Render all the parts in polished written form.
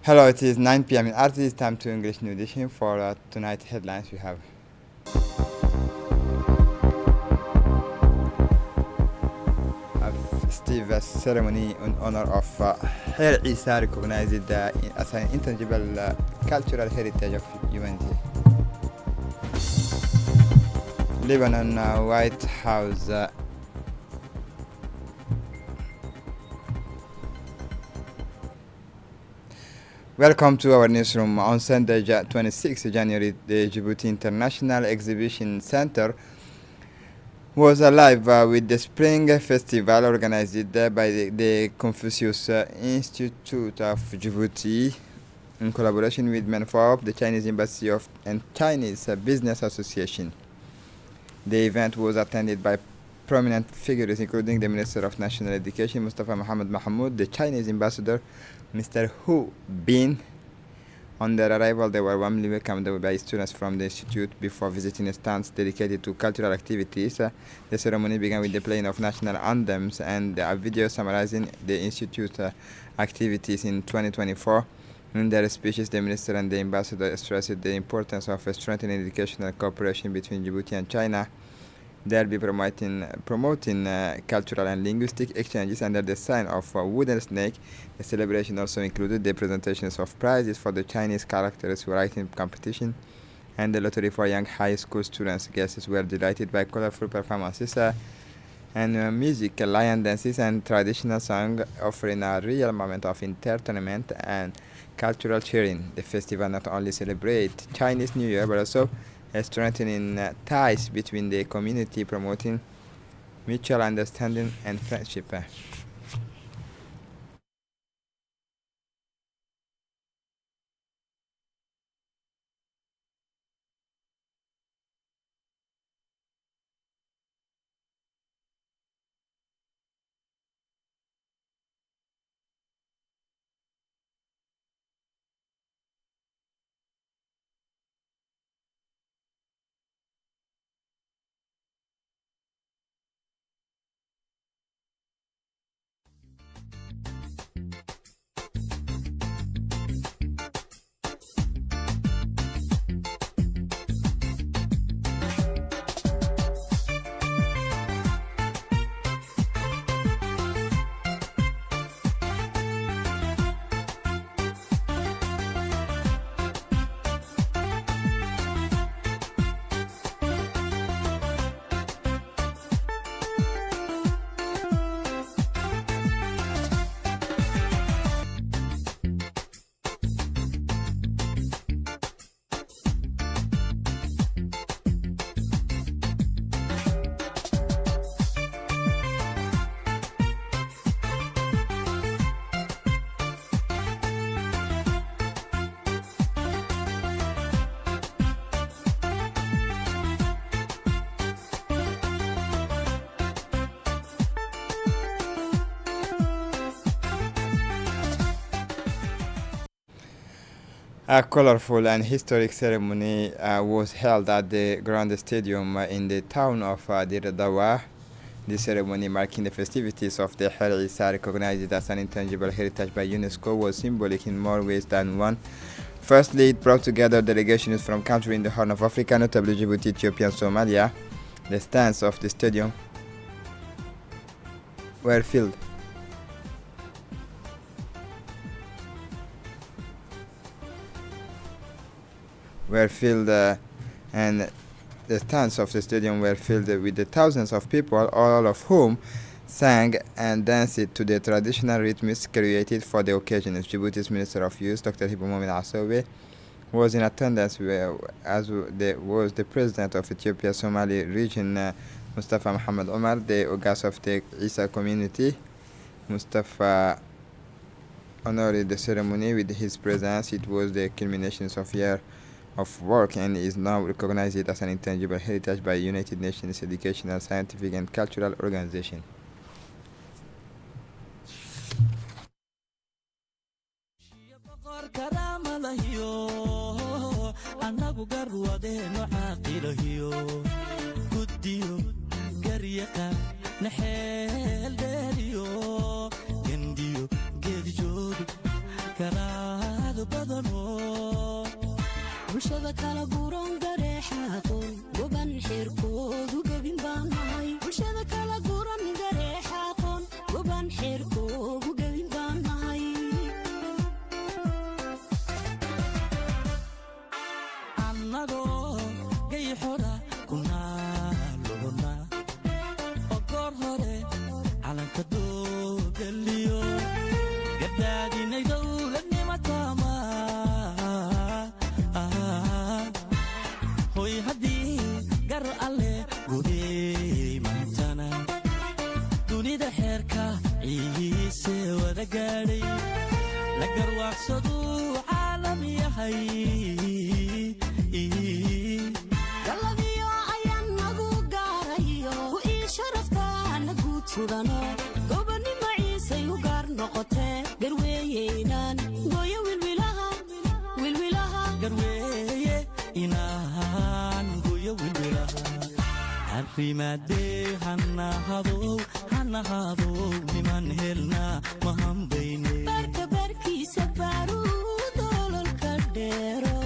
Hello, it is 9 p.m. in RT. It's time to English New Edition for tonight's headlines. We have a Steve ceremony in honor of Hair Isa, recognized as an intangible cultural heritage of humanity. Lebanon White House Welcome to our newsroom. On Sunday, 26 January, the Djibouti International Exhibition Center was alive with the Spring Festival organized by the Confucius Institute of Djibouti in collaboration with MENFOP, the Chinese Embassy and Chinese Business Association. The event was attended by prominent figures including the Minister of National Education, Mustafa Mohammed Mahmoud, the Chinese Ambassador, Mr. Hu Bin. On their arrival, they were warmly welcomed by students from the institute before visiting stands dedicated to cultural activities. The ceremony began with the playing of national anthems and a video summarizing the institute's activities in 2024. In their speeches, the minister and the ambassador stressed the importance of strengthening educational cooperation between Djibouti and China. They'll be promoting cultural and linguistic exchanges under the sign of a wooden snake. The celebration also included the presentations of prizes for the Chinese characters writing competition and the lottery for young high school students. Guests were delighted by colorful performances and music, lion dances, and traditional song, offering a real moment of entertainment and cultural cheering. The festival not only celebrates Chinese New Year but also strengthening ties between the community, promoting mutual understanding and friendship. A colorful and historic ceremony was held at the Grand Stadium in the town of Dir Dawa. The ceremony, marking the festivities of the Har Isa, recognized as an intangible heritage by UNESCO, was symbolic in more ways than one. Firstly, it brought together delegations from countries in the Horn of Africa, notably Djibouti, Ethiopia, and Somalia. The stands of the stadium were filled and the stands of the stadium were filled with the thousands of people, all of whom sang and danced to the traditional rhythms created for the occasion. Djibouti's Minister of Youth, Dr. Hibu Mohamed Asobe, was in attendance, as was the President of Ethiopia Somali region, Mustafa Muhammad Omar, the Ogas of the Isa community. Mustafa honored the ceremony with his presence. It was the culmination of year of work and is now recognized as an intangible heritage by United Nations Educational, Scientific and Cultural Organization. Karado badano bulshada kala guuran gareexaaqoon goban xeerkoodu gebin baan nahay bulshada kala guuran gareexaaqoon goban xeerkoodu gebin baan nahay annagoo gayxoda kunaalona ogor hore calanka doogaliyo gadaadinay dowladnimatama hoy haddii gar alle gudey maantana dunida xeerka ciise wada gaadhay la garwaaqsaduu caalam yahay galadiyo ayaan nagu gaarayo ii sharaftaana guud sudano gobonnimo ciisay u gaar noqotee garweeyeynaan gooyo wilwilaha garweeye inaan goyo wilwilaha arrimaadee hanahadow niman helnaa mahambayne barka barkiisa baaruu doololka dheero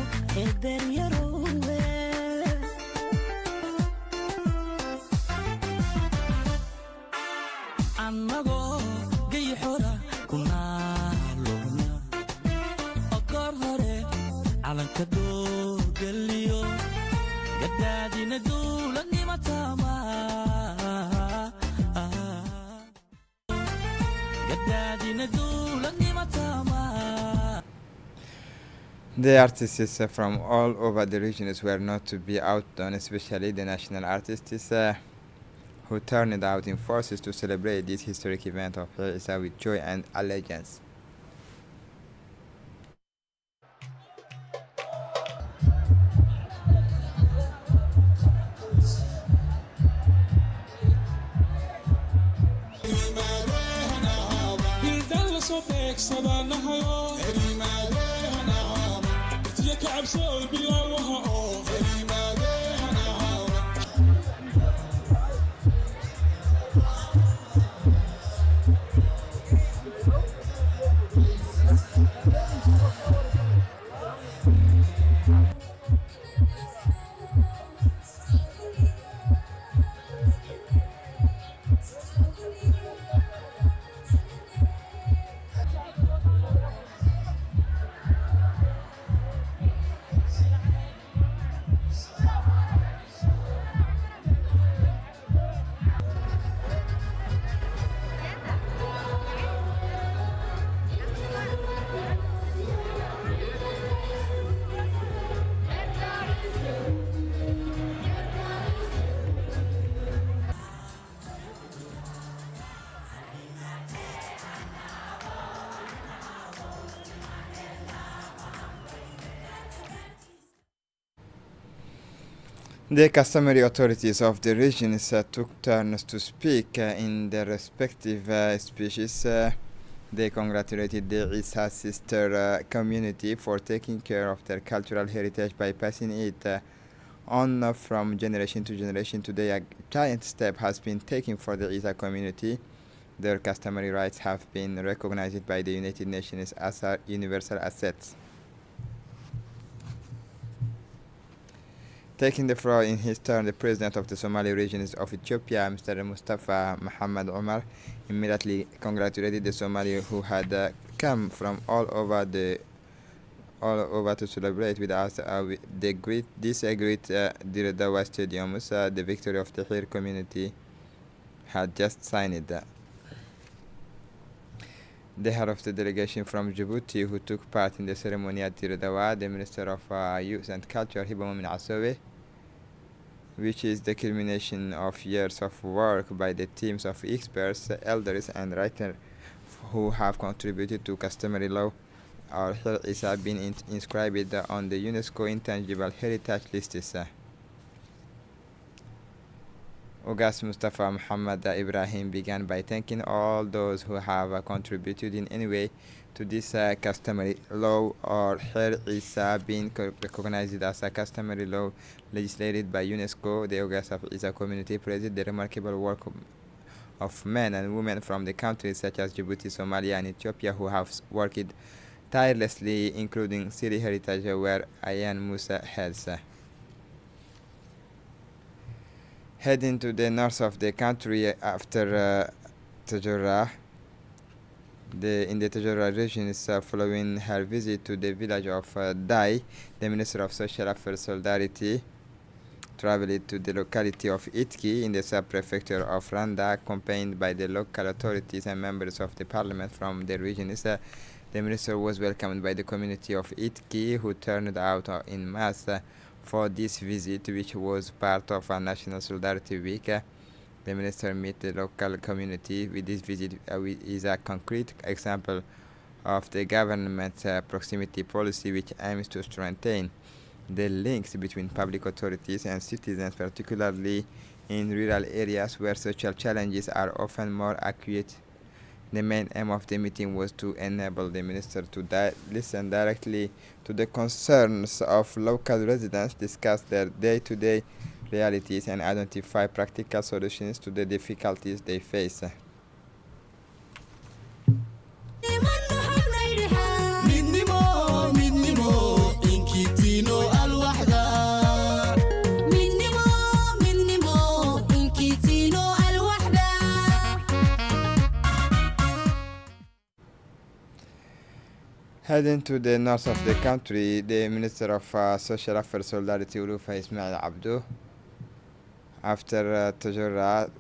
ee beryarowe annagoo gayxora kunaalona ogor hore calanka doogaliyo gadaadina dowladnimatama gadaadina dowladnimatama. The artists from all over the regions were not to be outdone, especially the national artists who turned out in forces to celebrate this historic event of Isa with joy and allegiance. The customary authorities of the regions took turns to speak in their respective speeches. They congratulated the Isa sister community for taking care of their cultural heritage by passing it on from generation to generation. Today, a giant step has been taken for the Isa community. Their customary rights have been recognized by the United Nations as universal assets. Taking the floor in his turn, the president of the Somali regions of Ethiopia, Mr. Mustafa Muhammad Omar, immediately congratulated the Somali who had come from all over to celebrate with us this great Dirdawa Stadium. The victory of the Tahrir community had just signed. The head of the delegation from Djibouti who took part in the ceremony at Dirdawa, the Minister of Youth and Culture, Hiba Momin Asowe, which is the culmination of years of work by the teams of experts, elders, and writers who have contributed to customary law. Our Hir Isa been inscribed on the UNESCO Intangible Heritage List. Ogas Mustafa Muhammad Ibrahim began by thanking all those who have contributed in any way to this customary law, or Hir Isa being recognized as a customary law legislated by UNESCO. The Ogas of Isa community praised the remarkable work of men and women from the countries such as Djibouti, Somalia, and Ethiopia who have worked tirelessly, including City Heritage, where Ayan Musa heads. Heading to the north of the country after Tajura, in the Tajura region, following her visit to the village of Dai, the Minister of Social Affairs Solidarity traveled to the locality of Itki in the sub-prefecture of Randa, accompanied by the local authorities and members of the parliament from the region. The minister was welcomed by the community of Itki, who turned out in mass for this visit, which was part of a National Solidarity Week. The minister met the local community. With this visit is a concrete example of the government's proximity policy, which aims to strengthen the links between public authorities and citizens, particularly in rural areas where social challenges are often more acute. The main aim of the meeting was to enable the minister to listen directly to the concerns of local residents, discuss their day-to-day realities, and identify practical solutions to the difficulties they face. Heading to the north of the country, the Minister of Social Affairs Solidarity, Ulufa Ismail Abdo, after Tajura,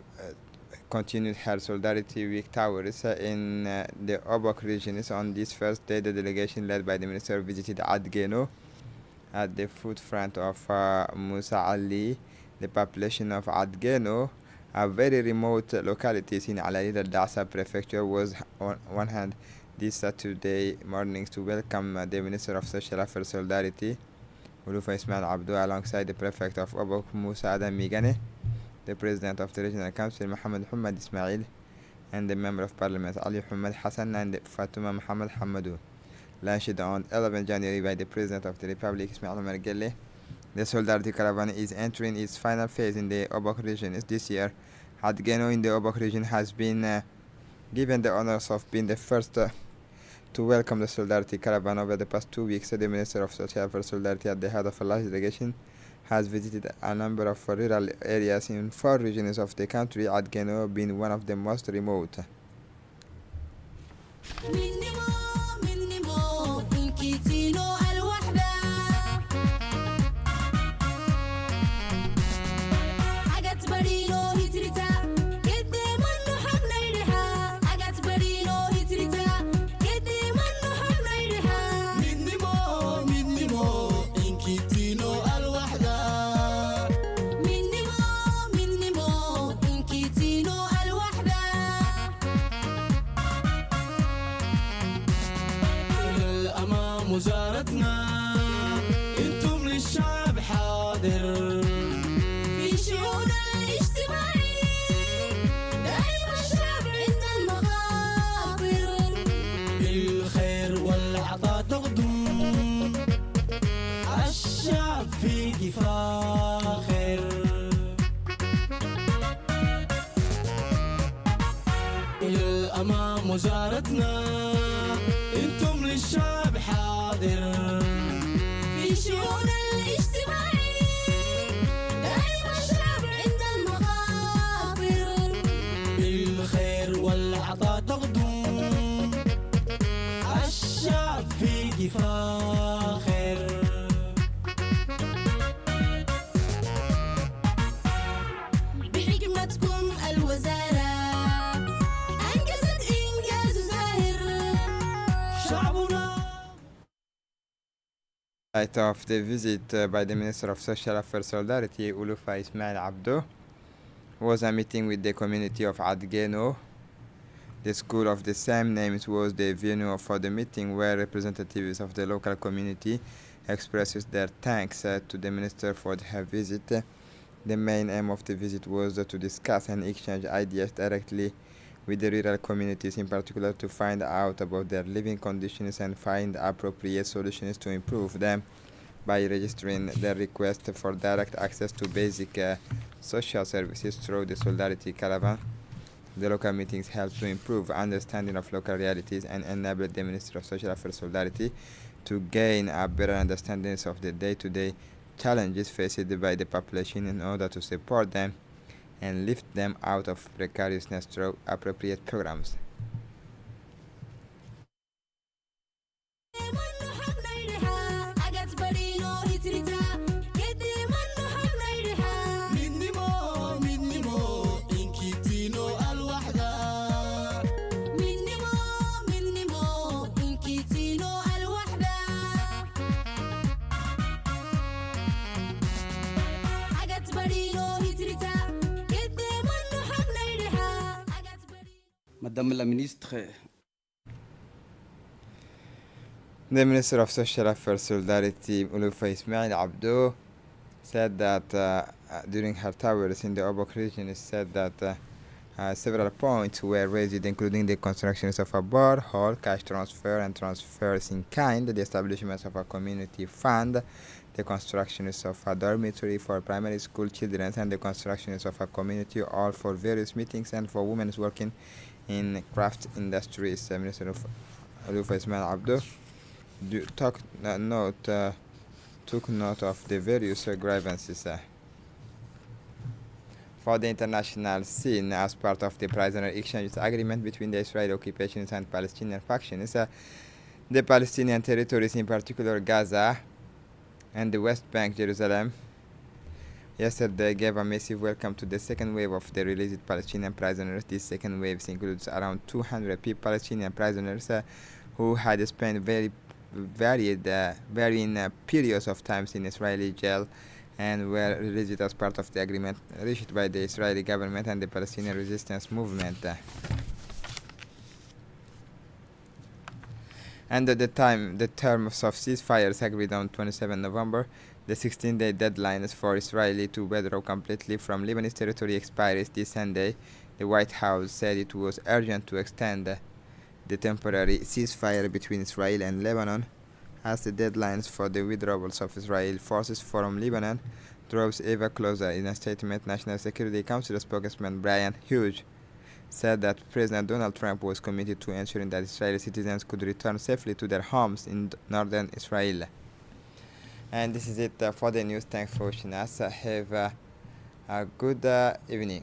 continued her Solidarity Week tours in the Obok regions. On this first day, the delegation led by the minister visited Adgeno at the footfront of Musa Ali. The population of Adgeno, a very remote locality in Al Dasa prefecture, was on one hand this Saturday morning to welcome the Minister of Social Affairs Solidarity, Ulufa Ismail Abdo, alongside the Prefect of Obok, Musa Adam Migane, the President of the Regional Council, Mohammed Hamad Ismail, and the Member of Parliament, Ali Hamad Hassan, and Fatuma Mohammed Hamadou. Launched on 11 January by the President of the Republic, Ismail Omar Gelle, the Solidarity Caravan is entering its final phase in the Obok region. This year, Adgeno in the Obok region has been given the honors of being the first to welcome the Solidarity Caravan. Over the past 2 weeks, the Minister of Social Affairs Solidarity, at the head of a large delegation, has visited a number of rural areas in 4 regions of the country, Adgeno being one of the most remote. وزارتنا انتم للشعب حاضر في شؤون الاجتماعي دائما الشعب عند المخاطر بالخير والعطاء تقدم الشعب في فاخر إلى الأمام وزارتنا انتم للشعب حاضر في شؤون الاجتماعي دائما الشعب عند المخاطر بالخير والعطاء تقدم الشعب في فاخر بحكمتكم الوزارة أنجزت إنجاز زاهر شعبنا. Right of the visit by the Minister of Social Affairs Solidarity, Ulufa Ismail Abdo, was a meeting with the community of Adgeno. The school of the same names was the venue for the meeting, where representatives of the local community expressed their thanks to the minister for her visit. The main aim of the visit was to discuss and exchange ideas directly with the rural communities, in particular to find out about their living conditions and find appropriate solutions to improve them by registering their request for direct access to basic social services through the Solidarity Caravan. The local meetings help to improve understanding of local realities and enable the Ministry of Social Affairs Solidarity to gain a better understanding of the day-to-day challenges faced by the population in order to support them and lift them out of precariousness through appropriate programs. Madame la ministre, The Minister of Social Affairs Solidarity, Ulufa Ismail Abdo, said that during her travels in the Obok region, it said that several points were raised, including the construction of a borehole, cash transfer and transfers in kind, the establishment of a community fund, the construction of a dormitory for primary school children, and the construction of a community hall for various meetings and for women working in craft industries. Minister of Ulufa Ismail Abdo took note of the various grievances for the international scene as part of the prisoner exchange agreement between the Israeli occupations and Palestinian factions. The Palestinian territories, in particular Gaza and the West Bank, Jerusalem, yesterday gave a massive welcome to the second wave of the released Palestinian prisoners. This second wave includes around 200 Palestinian prisoners who had spent varying periods of times in Israeli jail and were released as part of the agreement reached by the Israeli government and the Palestinian resistance movement. And at the time, the terms of ceasefires agreed on 27 November, the 16-day deadlines for Israel to withdraw completely from Lebanese territory expires this Sunday. The White House said it was urgent to extend the temporary ceasefire between Israel and Lebanon, as the deadlines for the withdrawals of Israeli forces from Lebanon draws ever closer. In a statement, National Security Council spokesman Brian Hughes said that President Donald Trump was committed to ensuring that Israeli citizens could return safely to their homes in northern Israel. And this is it for the news. Thanks for watching us. Have a good evening.